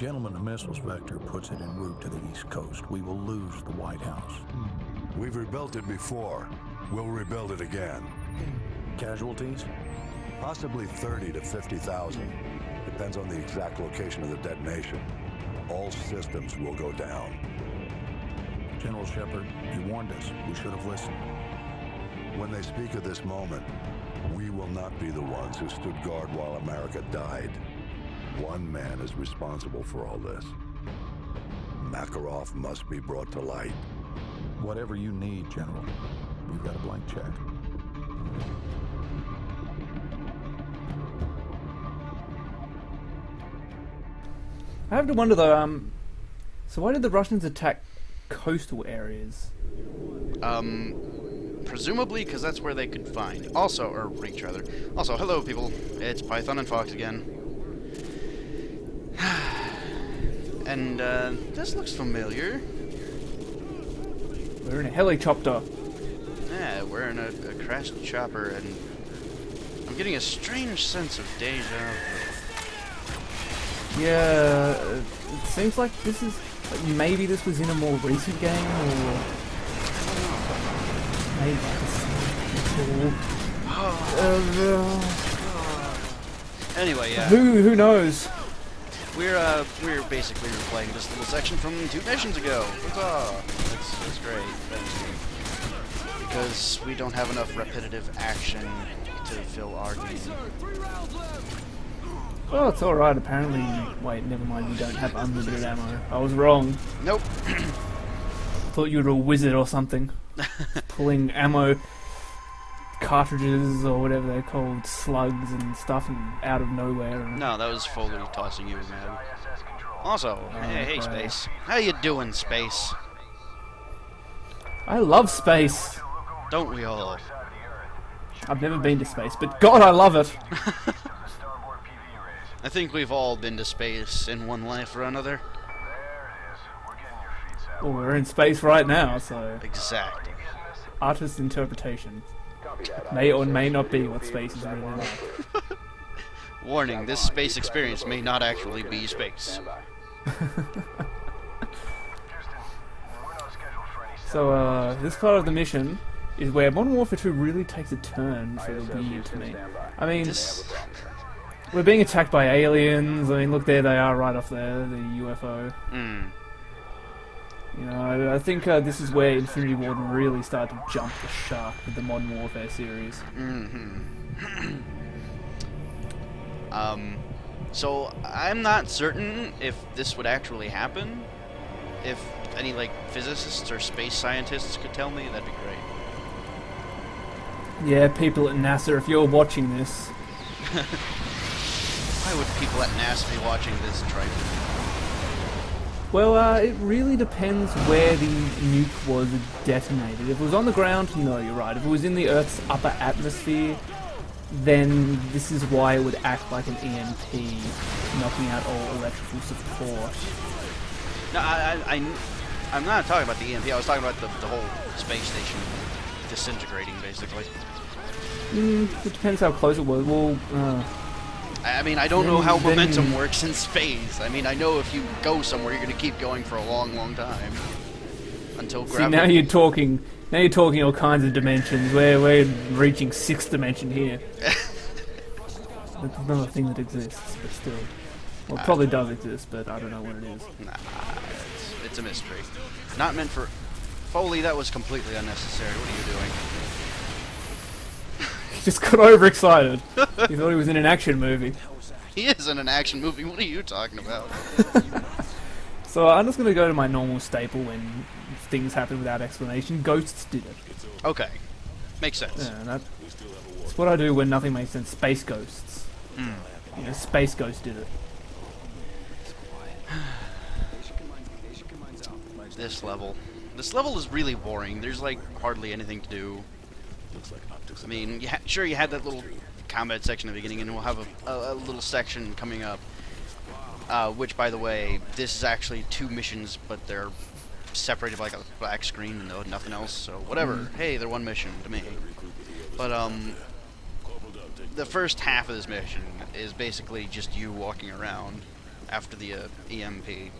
Gentlemen, the missiles vector puts it en route to the East Coast. We will lose the White House. We've rebuilt it before. We'll rebuild it again. Casualties? Possibly 30 to 50,000. Depends on the exact location of the detonation. All systems will go down. General Shepard, you warned us. We should have listened. When they speak of this moment, we will not be the ones who stood guard while America died. One man is responsible for all this. Makarov must be brought to light. Whatever you need, General. We've got a blank check. I have to wonder though, so why did the Russians attack coastal areas? Presumably because that's where they could find. Also, or reach rather. Also, hello people, it's Python and Fox again. And, this looks familiar. We're in a helicopter. Yeah, we're in a crashed chopper, and I'm getting a strange sense of deja vu. Yeah, it seems like this is, like maybe this was in a more recent game, or maybe Anyway, yeah. Who knows? We're basically replaying this little section from 2 missions ago. Huzzah! That's great. Because we don't have enough repetitive action to fill our game. Oh, it's alright, apparently. Wait, never mind, you don't have unlimited ammo. I was wrong. Nope. Thought you were a wizard or something. Pulling ammo cartridges or whatever they're called, slugs and stuff, and out of nowhere. No, that was Foley tossing you, man. Also, hey, Space. How you doing, Space? I love space. Don't we all? I've never been to space, but God, I love it. I think we've all been to space in one life or another. Well, we're in space right now, so... Exactly. Artist's interpretation. May or may not be what space is really like. Warning, this space experience may not actually be space. So, this part of the mission is where Modern Warfare 2 really takes a turn for the weird to me. I mean, we're being attacked by aliens. I mean, look, there they are right off there, the UFO. You know, I think this is where Infinity Ward really started to jump the shark with the Modern Warfare series. So I'm not certain if this would actually happen. If any, like, physicists or space scientists could tell me, that'd be great. Yeah, people at NASA, if you're watching this... Why would people at NASA be watching this trifle? Well, it really depends where the nuke was detonated. If it was on the ground, no, you're right. If it was in the Earth's upper atmosphere, then this is why it would act like an EMP, knocking out all electrical support. No, I'm not talking about the EMP. I was talking about the whole space station disintegrating, basically. It depends how close it was. Well, I mean, I don't know how momentum works in space. I mean, I know if you go somewhere, you're going to keep going for a long, long time. Until gravity... See, now you're talking all kinds of dimensions. We're reaching 6th dimension here. That's not a thing that exists, but still. Well, it probably does exist, but I don't know what it is. Nah, it's a mystery. Not meant for... Foley, that was completely unnecessary. What are you doing? He just got overexcited. He thought he was in an action movie. He is in an action movie. What are you talking about? So I'm just going to go to my normal staple when things happen without explanation. Ghosts did it. Okay. Makes sense. Yeah, that's what I do when nothing makes sense. Space ghosts. You know, Space Ghost did it. This level. This level is really boring. There's, like, hardly anything to do. I mean, sure, you had that little combat section at the beginning, and we'll have a little section coming up. Which, by the way, this is actually 2 missions, but they're separated by like a black screen and nothing else, so whatever. Hey, they're 1 mission to me. But, the first half of this mission is basically just you walking around. after the EMP.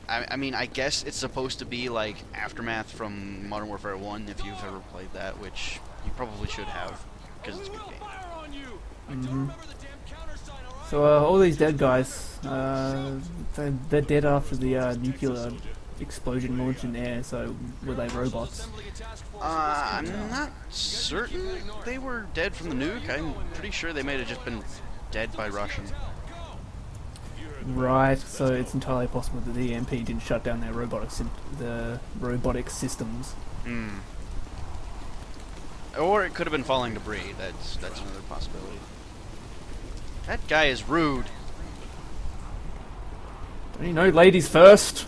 I mean, I guess it's supposed to be like Aftermath from Modern Warfare 1, if you've ever played that, which you probably should have, because it's a good game. So all these dead guys, they're dead after the nuclear explosion launched in air, so were they robots? I'm not certain they were dead from the nuke. I'm pretty sure they may have just been dead by Russian. Right, so it's entirely possible that the EMP didn't shut down their robotic systems. Or it could have been falling debris. That's another possibility. That guy is rude. Don't you know ladies first?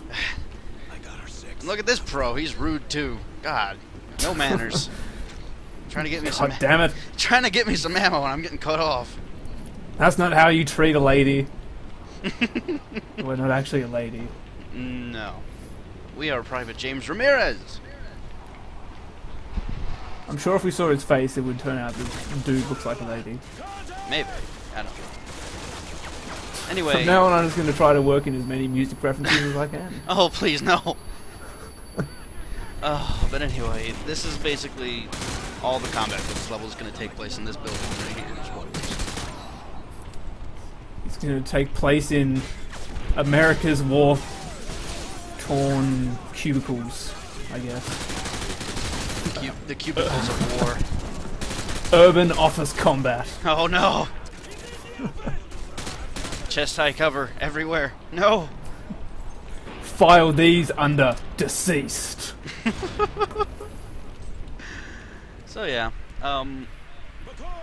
Look at this pro. He's rude too. God, no manners. Trying to get me some. God damn it! Trying to get me some ammo, and I'm getting cut off. That's not how you treat a lady. We're not actually a lady. No, we are Private James Ramirez. I'm sure if we saw his face, it would turn out this dude looks like a lady. Maybe. I don't know. Anyway. From now on, I'm just going to try to work in as many music references as I can. Oh, please, no. But anyway, this is basically all the combat for this level is going to take place in this building right here. It's going to take place in America's war-torn cubicles, I guess. The cubicles of war. Urban office combat. Oh no! Chest high cover everywhere. No! File these under deceased. So yeah,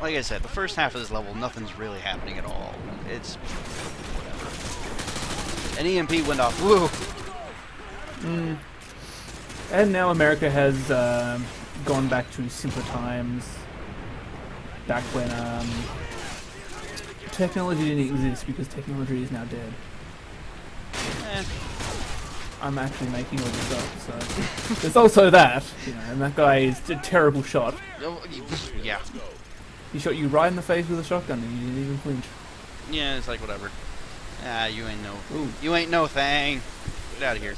like I said, the first half of this level, nothing's really happening at all. It's an EMP went off. Woo! And now America has gone back to simpler times. Back when technology didn't exist, because technology is now dead. I'm actually making all this up, so there's also that, you know, and that guy is a terrible shot. Yeah. He shot you right in the face with a shotgun and you didn't even flinch. Yeah, it's like whatever. Ah, you ain't no. Ooh. You ain't no thing. Get out of here.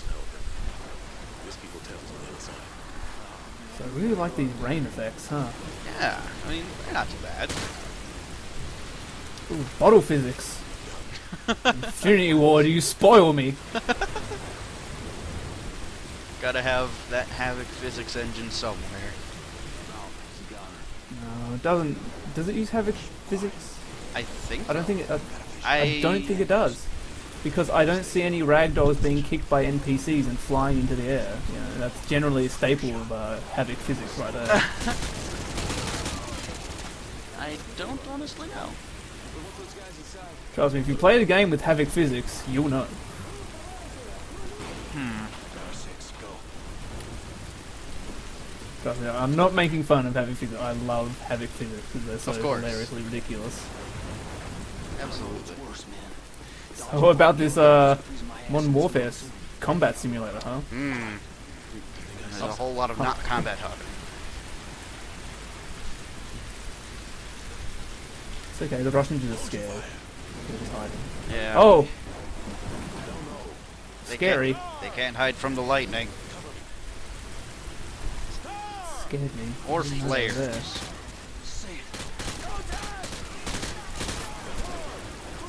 So I really like these rain effects, huh? Yeah, I mean, they're not too bad. Ooh, bottle physics. Infinity Ward, you spoil me. Gotta have that Havoc physics engine somewhere. No, it doesn't. Does it use Havoc physics? I think. I don't think it. I don't think it does, because I don't see any ragdolls being kicked by NPCs and flying into the air. You know, that's generally a staple of Havoc physics, right there. I don't honestly know. Trust me, if you play the game with Havoc physics, you'll know. Trust me, I'm not making fun of Havoc physics. I love Havoc physics because they're so hilariously ridiculous. Absolutely. So what about this Modern Warfare combat simulator, huh? There's a whole lot of not combat happening. It's okay, the Russians are just scared. They're just hiding. Yeah. Oh! They Scary. They can't hide from the lightning. Scared me. Or flares.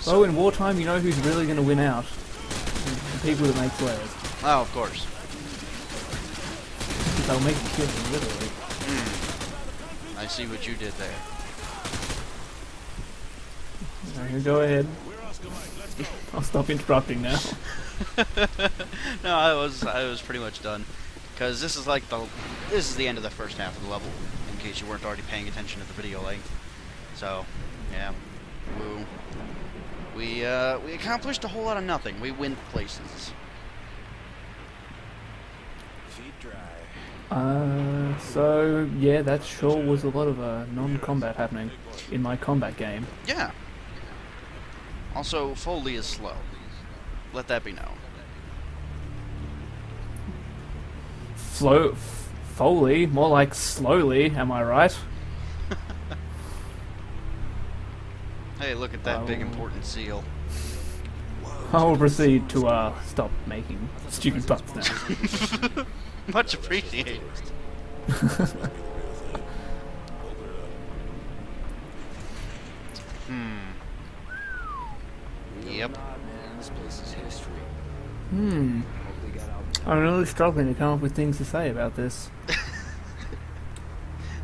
So in wartime, you know who's really going to win out? The people that make flares. Oh, of course. They'll make you kill them, literally. I see what you did there. Go ahead. I'll stop interrupting now. No, I was pretty much done, because this is like this is the end of the first half of the level, in case you weren't already paying attention to the video length. So, yeah, woo. We accomplished a whole lot of nothing. We went places. So yeah, that sure was a lot of non-combat happening in my combat game. Yeah. Also, Foley is slow. Let that be known. Foley? More like slowly, am I right? Hey, look at that big important seal. I will proceed to stop making stupid puns now. Much appreciated. Yep. I'm really struggling to come up with things to say about this.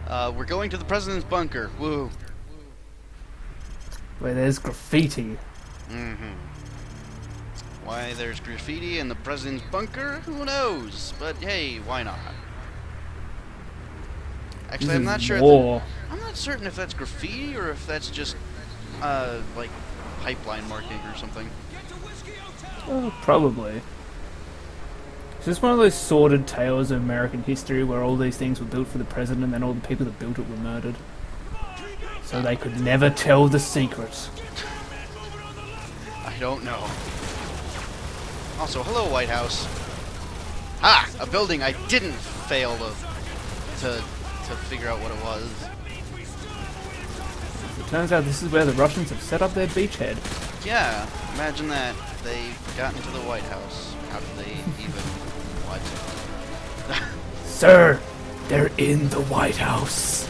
We're going to the president's bunker. Woo. Where there's graffiti. Why there's graffiti in the president's bunker? Who knows? But hey, why not? Actually, I'm not sure. War. I'm not certain if that's graffiti or if that's just like pipeline marking or something. Probably. It's just one of those sordid tales of American history where all these things were built for the president and then all the people that built it were murdered. So they could never tell the secret. I don't know. Also, hello, White House. Ah, a building I didn't fail to figure out what it was. It turns out this is where the Russians have set up their beachhead. Yeah, imagine that. They got into the White House. How did they even... what? Sir, they're in the White House.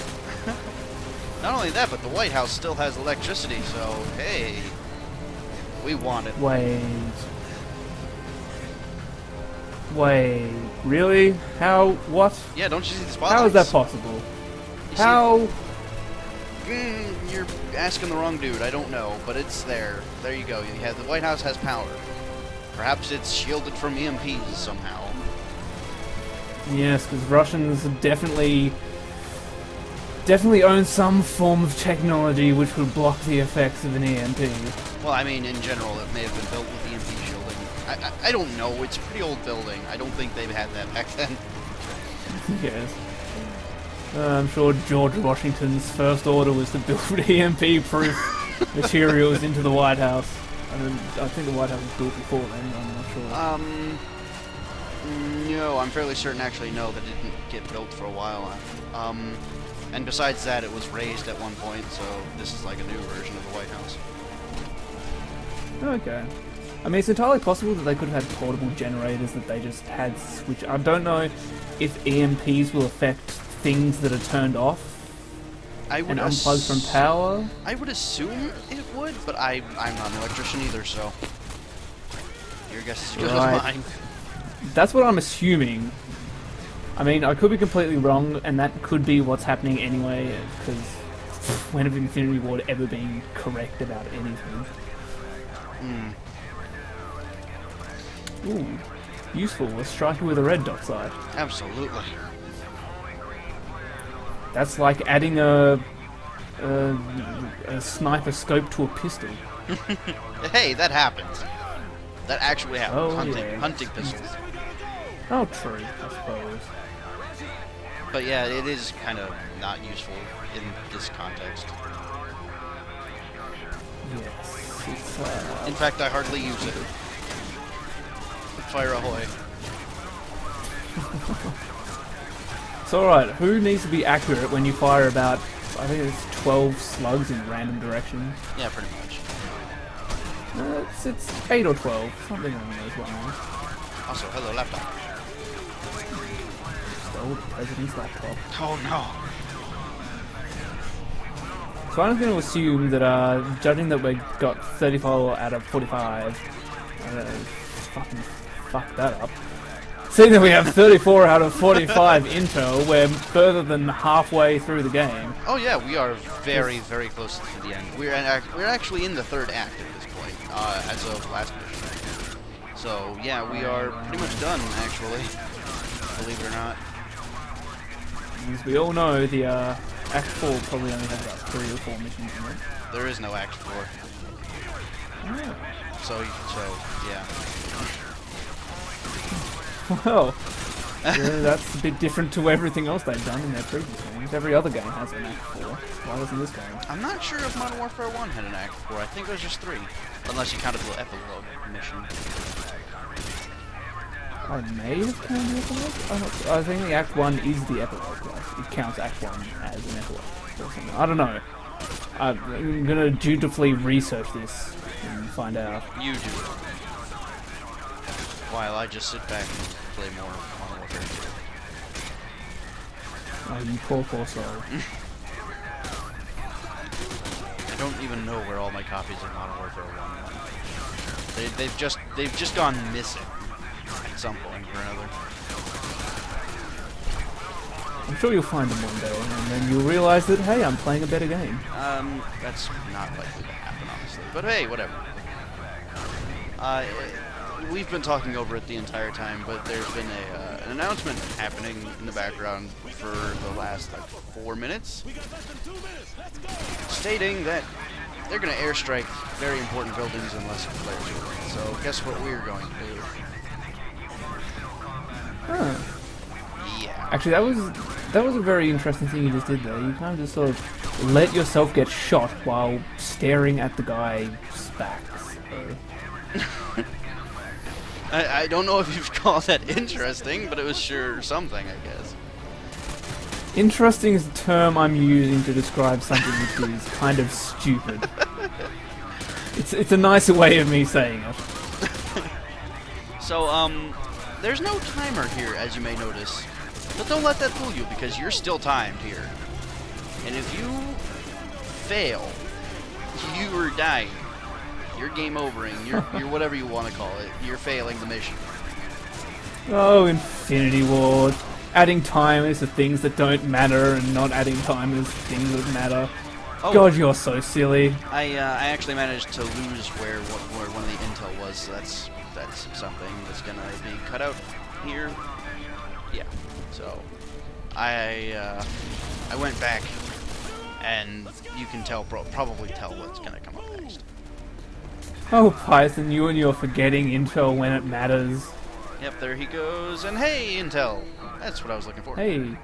Not only that, but the White House still has electricity, so hey, we want it. Wait, really? How? What? Yeah, don't you see the spotlights? How is that possible? How? You're asking the wrong dude. I don't know, but it's there. There you go. You have the White House has power. Perhaps it's shielded from EMPs somehow. Yes, because Russians definitely own some form of technology which would block the effects of an EMP. Well, I mean, in general, it may have been built with EMP shielding. I don't know. It's a pretty old building. I don't think they've had that back then. Yes. I'm sure George Washington's first order was to build EMP-proof materials into the White House. I mean, I think the White House was built before then, I'm not sure. No, I'm fairly certain actually no, that didn't get built for a while. And besides that, it was raised at one point, so this is like a new version of the White House. Okay. I mean, it's entirely possible that they could have had portable generators that they just had switch. I don't know if EMPs will affect things that are turned off and unplugged from power. I would assume it would, but I'm not an electrician either, so your guess is as good as mine. That's what I'm assuming. I mean, I could be completely wrong, and that could be what's happening anyway, because when have Infinity Ward ever been correct about anything? Ooh, useful. Let's strike you with a red dot sight. Absolutely. That's like adding a sniper scope to a pistol. Hey, that happens. That actually happens. Oh, Hunting pistols. Oh, true, I suppose. But yeah, it is kind of not useful in this context. Yes, it's, in fact, I hardly use it. Fire ahoy. It's alright, who needs to be accurate when you fire about, I think it's 12 slugs in random directions? Yeah, pretty much. It's 8 or 12, something along those lines. Also, hello, laptop. Stole the president's laptop. Oh no. So I'm going to assume that, judging that we got 34 out of 45, fucking fuck that up. Seeing that we have 34 out of 45 intel, we're further than halfway through the game. Oh yeah, we are very, very close to the end. We're actually in the third act at this point, as of last mission. So yeah, we are pretty much done, actually. Believe it or not. As we all know, the Act 4 probably only has about 3 or 4 missions in it. There is no Act 4. Oh. So yeah. Well, yeah, that's a bit different to everything else they've done in their previous games. Every other game has an Act 4. Why wasn't this game? I'm not sure if Modern Warfare 1 had an Act 4. I think it was just 3. Unless you counted the epilogue mission. I may have counted the epilogue? I think the Act 1 is the epilogue. Like, it counts Act 1 as an epilogue or something. I don't know. I'm gonna dutifully research this and find out. You do. while I just sit back and play more Modern Warfare 2. Oh, you poor soul. I don't even know where all my copies of Modern Warfare 1 went. They've just gone missing at some point or another. I'm sure you'll find them one day, and then you'll realize that, hey, I'm playing a better game. That's not likely to happen, honestly. But hey, whatever. We've been talking over it the entire time, but there's been an announcement happening in the background for the last, like, 4 minutes, stating that they're going to airstrike very important buildings unless players are. So guess what we're going to do? Huh. Yeah. Actually, that was a very interesting thing you just did there. You kind of just sort of let yourself get shot while staring at the guy's back. So. I don't know if you'd call that interesting, but it was sure something, I guess. Interesting is the term I'm using to describe something which is kind of stupid. It's a nicer way of me saying it. So, there's no timer here, as you may notice. But don't let that fool you, because you're still timed here. And if you fail, you are dying. You're game overing. You're whatever you want to call it. You're failing the mission. Oh, Infinity Ward. Adding timers to things that don't matter and not adding timers to things that matter. Oh. God, you're so silly. I actually managed to lose where one of the intel was, so that's something that's gonna be cut out here. Yeah. So I went back, and you can probably tell what's gonna come up next. Oh, Python, you and your forgetting intel when it matters. Yep, there he goes, and hey, intel. That's what I was looking for. Hey.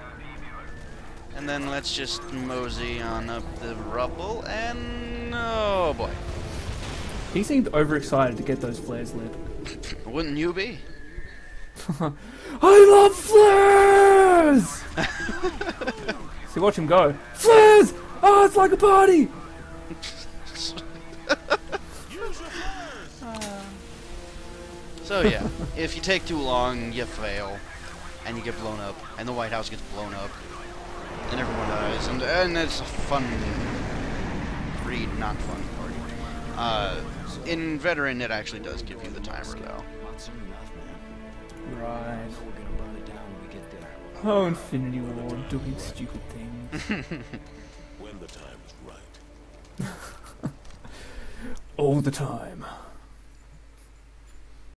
And then let's just mosey on up the rubble, and oh boy. He seemed overexcited to get those flares lit. Wouldn't you be? I love flares! See, watch him go. Flares! Oh, it's like a party! So yeah, if you take too long, you fail, and you get blown up, and the White House gets blown up, and everyone dies, and it's a fun, not fun party. In Veteran, it actually does give you the timer, though. Right. Oh, Infinity War, doing stupid things. When the time is right. All the time.